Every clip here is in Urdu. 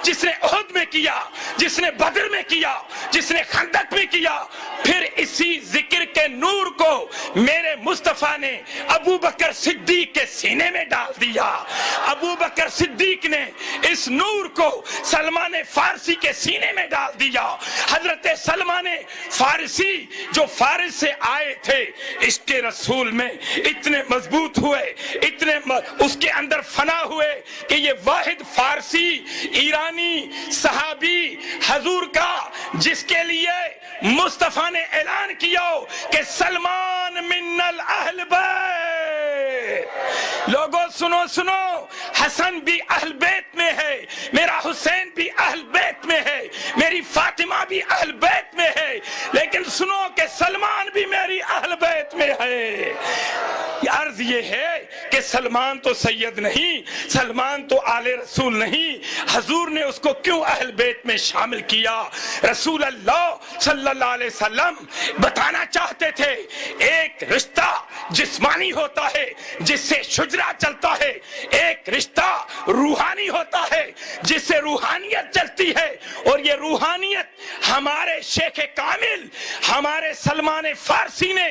جس نے احد میں کیا، جس نے بدر میں کیا، جس نے خندق میں کیا، پھر اسی ذکر کے نور کو میرے مصطفیٰ نے ابو بکر صدیق کے سینے میں ڈال دیا۔ ابو بکر صدیق نے اس نور کو سلمان فارسی کے سینے میں ڈال دیا۔ حضرت سلمان فارسی جو فارس سے آئے تھے، اس کے رسول میں اتنے مضبوط ہوئے، اتنے اس کے اندر فنا ہوئے کہ یہ واحد فارسی ایرانی صحابی حضور کا جس کے لیے مصطفیٰ نے اعلان کیا کہ سلمان من الاہل بیت۔ لوگوں سنو سنو، حسن بھی اہل بیت میں ہے، میرا حسین بھی اہل بیت میں ہے، میری فاطمہ بھی اہل بیت میں ہے، لیکن سنو کہ سلمان بھی میری اہل بیت میں ہے۔ عرض یہ ہے کہ سلمان تو سید نہیں، سلمان تو آل رسول نہیں، حضور نے اس کو کیوں اہل بیت میں شامل کیا؟ رسول اللہ صلی اللہ علیہ وسلم بتانا چاہتے تھے ایک رشتہ جسمانی ہوتا ہے جس سے شجرہ چلتا ہے، ایک رشتہ روحانی ہوتا ہے جس سے روحانیت چلتی ہے، اور یہ روحانیت ہمارے شیخ کامل ہمارے سلمان فارسی نے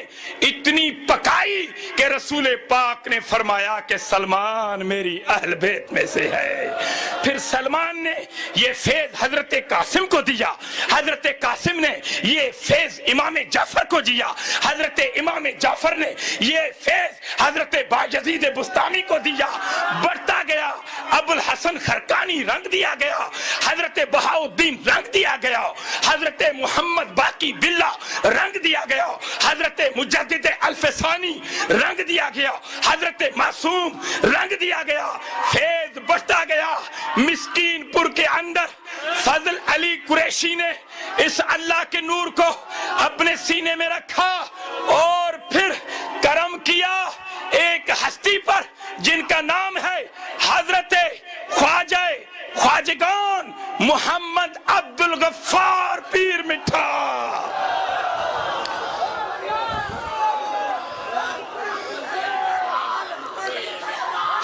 اتنی پکائی کہ رسول پاک نے فرمایا کہ سلمان میری اہل بیت میں سے ہے۔ پھر سلمان نے یہ فیض حضرت قاسم کو دیا، حضرت قاسم نے یہ فیض امام جعفر کو دیا، حضرت امام جعفر نے یہ فیض حضرت بایزید بستامی کو دیا، بڑھتا گیا، ابو الحسن خرقانی رنگ دیا گیا، حضرت بہاؤالدین رنگ دیا گیا، حضرت محمد باقی باللہ رنگ دیا گیا، حضرت مجدد الفسانی رنگ دیا گیا، حضرت معصوم رنگ دیا گیا، فیض بڑھتا گیا۔ مسکین پور کے اندر فضل علی قریشی نے اس اللہ کے نور کو اپنے سینے میں رکھا اور پھر کرم کیا ایک ہستی پر جن کا نام ہے حضرت خواجہ خواجگان محمد عبدالغفار پیر مٹھا۔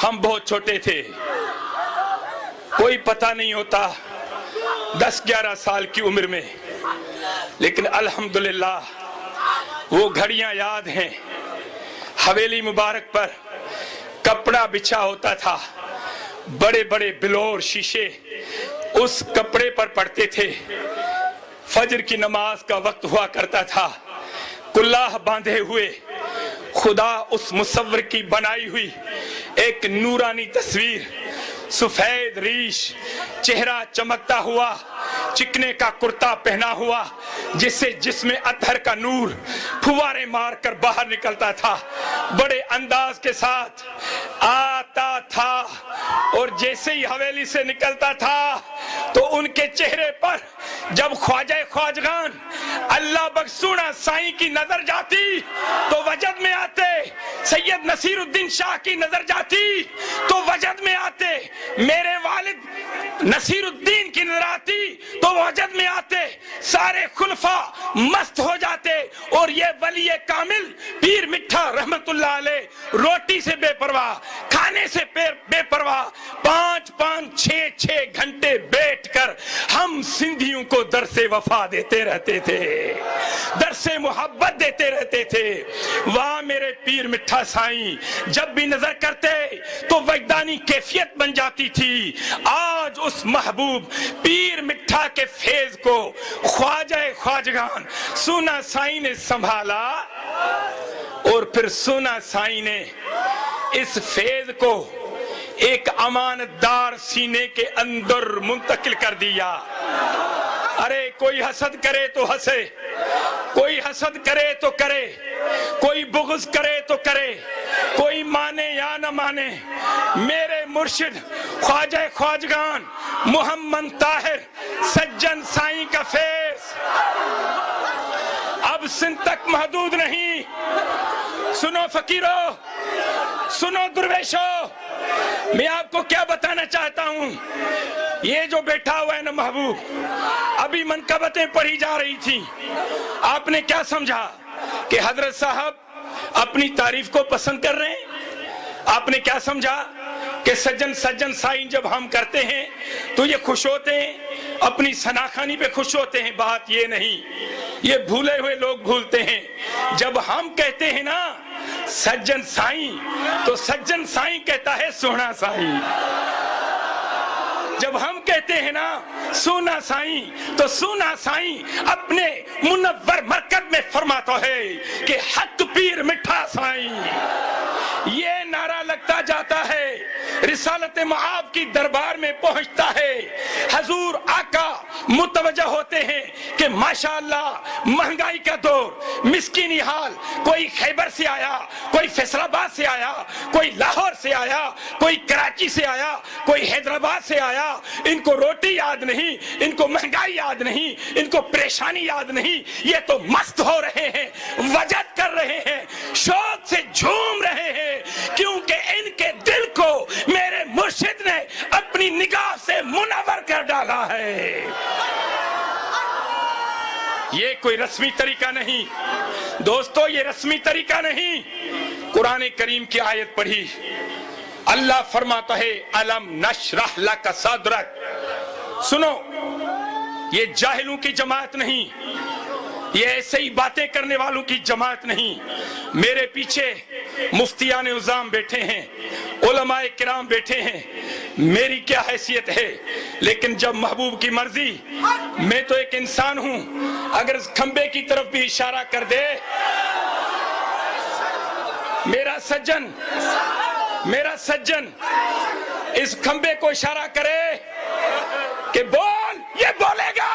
ہم بہت چھوٹے تھے، کوئی پتہ نہیں ہوتا، 10-11 سال کی عمر میں، لیکن الحمدللہ وہ گھڑیاں یاد ہیں۔ حویلی مبارک پر کپڑا بچھا ہوتا تھا، بڑے بڑے بلور شیشے اس کپڑے پر پڑتے تھے، فجر کی نماز کا وقت ہوا کرتا تھا، کلاه باندھے ہوئے خدا اس مصور کی بنائی ہوئی ایک نورانی تصویر، سفید ریش، چہرہ چمکتا ہوا، چکنے کا کرتا پہنا ہوا جس سے جسم اطہر کا نور پھوارے مار کر باہر نکلتا تھا، بڑے انداز کے ساتھ آتا تھا، اور جیسے ہی حویلی سے نکلتا تھا تو ان کے چہرے پر جب خواجہ خواجگان اللہ بخشونا سائیں کی نظر جاتی تو وجد میں آتے، سید نصیر الدین شاہ کی نظر جاتی تو وجد میں آتے، میرے والد نصیر الدین کی نظر آتی تو وجد میں آتے، سارے خلفاء مست ہو جاتے، اور یہ ولی کامل پیر مٹھا رحمت اللہ علیہ روٹی سے بے پرواہ، کھانے سے بے پرواہ، 5-6 گھنٹے بیٹھ کر ہم سندھیوں کو درس وفا دیتے رہتے تھے، درس محبت دیتے رہتے تھے۔ وہاں میرے پیر مٹھا سائیں جب بھی نظر کرتے تو وجدانی کیفیت بن جاتی تھی۔ آج اس محبوب پیر مٹھا کے فیض کو خواجہ خواجگان سونا سائیں نے سنبھالا، اور پھر سونا سائیں نے اس فیض کو ایک امانت دار سینے کے اندر منتقل کر دیا۔ ارے کوئی حسد کرے تو ہنسے، کوئی حسد کرے تو کرے، کوئی بغض کرے تو کرے، کوئی مانے یا نہ مانے، میرے مرشد خواجہ خواجگان محمد طاہر سجن سائیں کا فیض اب سندھ تک محدود نہیں۔ سنو فقیرو، سنو درویشو، میں آپ کو کیا بتانا چاہتا ہوں، یہ جو بیٹھا ہوا ہے نا محبوب، ابھی منقبتیں پڑھی جا رہی تھی، آپ نے کیا سمجھا کہ حضرت صاحب اپنی تعریف کو پسند کر رہے ہیں؟ آپ نے کیا سمجھا کہ سجن سجن سائن جب ہم کرتے ہیں تو یہ خوش ہوتے ہیں، اپنی سناخانی پہ خوش ہوتے ہیں، بات یہ نہیں، یہ بھولے ہوئے لوگ بھولتے ہیں۔ جب ہم کہتے ہیں نا سجن سائیں تو سجن سائیں کہتا ہے سونا سائیں، جب ہم کہتے ہیں نا سونا سائیں تو سونا سائیں اپنے منور مرکز میں فرماتا ہے کہ حق پیر مٹھا سائیں۔ یہ نعرہ لگتا جاتا ہے، رسالت معاب کی دربار میں پہنچتا ہے، حضور آقا متوجہ ہوتے ہیں کہ ماشاءاللہ مہنگائی کا دور، مسکینی حال، کوئی خیبر سے آیا، کوئی فیصل آباد سے آیا، کوئی لاہور سے آیا، کوئی کراچی سے آیا، کوئی حیدرآباد سے آیا، ان کو روٹی یاد نہیں، ان کو مہنگائی یاد نہیں، ان کو پریشانی یاد نہیں، یہ تو مست ہو رہے ہیں، وجد کر رہے ہیں، شوق سے جھوم رہے ہیں، کیونکہ ان کے دل کو میرے مرشد نے اپنی نگاہ سے منور کر ڈالا ہے۔ یہ کوئی رسمی طریقہ نہیں دوستو، یہ رسمی طریقہ نہیں۔ قرآن کریم کی آیت پڑھی، اللہ فرماتا ہے الم نشرح لک صدرک۔ سنو، یہ جاہلوں کی جماعت نہیں، یہ ایسے ہی باتیں کرنے والوں کی جماعت نہیں۔ میرے پیچھے مفتیان عظام بیٹھے ہیں، علماء کرام بیٹھے ہیں، میری کیا حیثیت ہے، لیکن جب محبوب کی مرضی، میں تو ایک انسان ہوں، اگر کھمبے کی طرف بھی اشارہ کر دے، میرا سجن اس کھمبے کو اشارہ کرے کہ بول، یہ بولے گا۔